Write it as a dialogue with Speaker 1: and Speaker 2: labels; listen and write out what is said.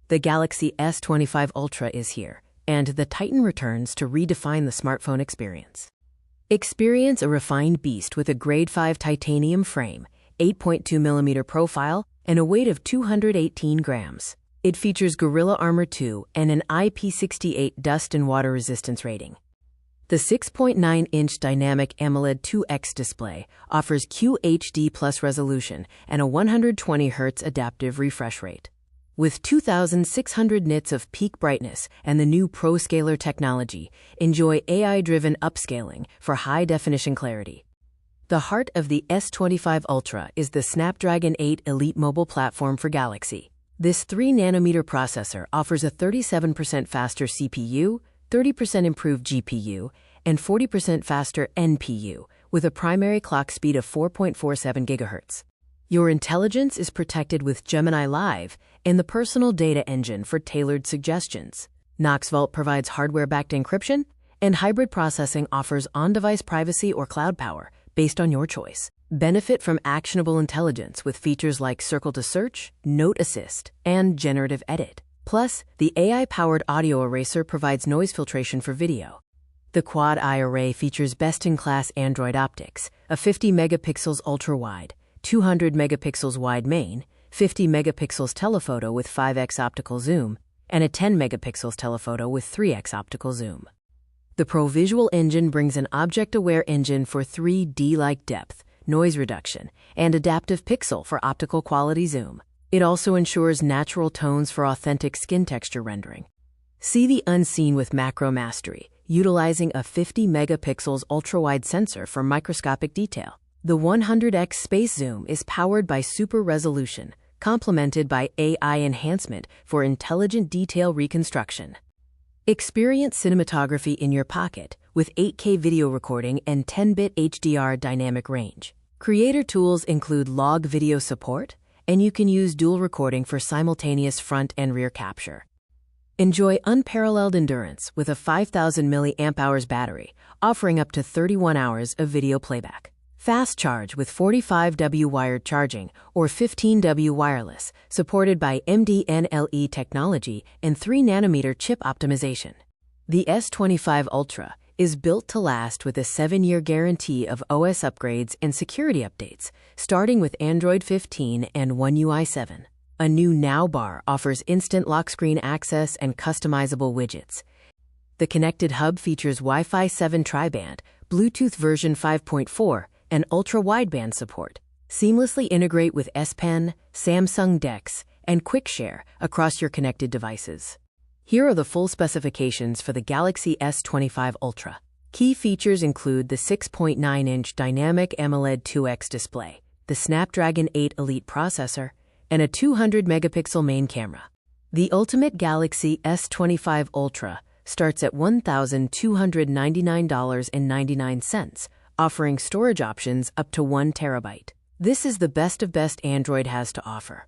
Speaker 1: The Galaxy S25 Ultra is here, and the Titan returns to redefine the smartphone experience. Experience a refined beast with a Grade 5 titanium frame, 8.2mm profile, and a weight of 218 grams. It features Gorilla Armor 2 and an IP68 dust and water resistance rating. The 6.9-inch Dynamic AMOLED 2X display offers QHD+ resolution and a 120Hz adaptive refresh rate. With 2,600 nits of peak brightness and the new ProScaler technology, enjoy AI-driven upscaling for high-definition clarity. The heart of the S25 Ultra is the Snapdragon 8 Elite mobile platform for Galaxy. This 3nm processor offers a 37% faster CPU, 30% improved GPU, and 40% faster NPU, with a primary clock speed of 4.47 GHz. Your intelligence is protected with Gemini Live and the personal data engine for tailored suggestions. Knox Vault provides hardware-backed encryption, and hybrid processing offers on-device privacy or cloud power based on your choice. Benefit from actionable intelligence with features like Circle to Search, Note Assist, and Generative Edit. Plus, the AI-powered audio eraser provides noise filtration for video. The Quad Eye Array features best-in-class Android optics, a 50 megapixels ultra-wide, 200 megapixels wide main, 50 megapixels telephoto with 5x optical zoom, and a 10 megapixels telephoto with 3x optical zoom. The Pro Visual Engine brings an object-aware engine for 3D-like depth, noise reduction, and adaptive pixel for optical quality zoom. It also ensures natural tones for authentic skin texture rendering. See the unseen with macro mastery, utilizing a 50 megapixels ultra-wide sensor for microscopic detail. The 100x space zoom is powered by super resolution, complemented by AI enhancement for intelligent detail reconstruction. Experience cinematography in your pocket with 8K video recording and 10-bit HDR dynamic range. Creator tools include log video support, and you can use dual recording for simultaneous front and rear capture. Enjoy unparalleled endurance with a 5,000 mAh battery, offering up to 31 hours of video playback. Fast charge with 45W wired charging or 15W wireless, supported by MDNLE technology and 3nm chip optimization. The S25 Ultra is built to last with a 7-year guarantee of OS upgrades and security updates, starting with Android 15 and One UI 7. A new Now bar offers instant lock screen access and customizable widgets. The connected hub features Wi-Fi 7 tri-band, Bluetooth version 5.4, and ultra-wideband support. Seamlessly integrate with S Pen, Samsung DeX, and QuickShare across your connected devices. Here are the full specifications for the Galaxy S25 Ultra. Key features include the 6.9-inch Dynamic AMOLED 2X display, the Snapdragon 8 Elite processor, and a 200-megapixel main camera. The ultimate Galaxy S25 Ultra starts at $1,299.99, offering storage options up to 1 terabyte. This is the best of best Android has to offer.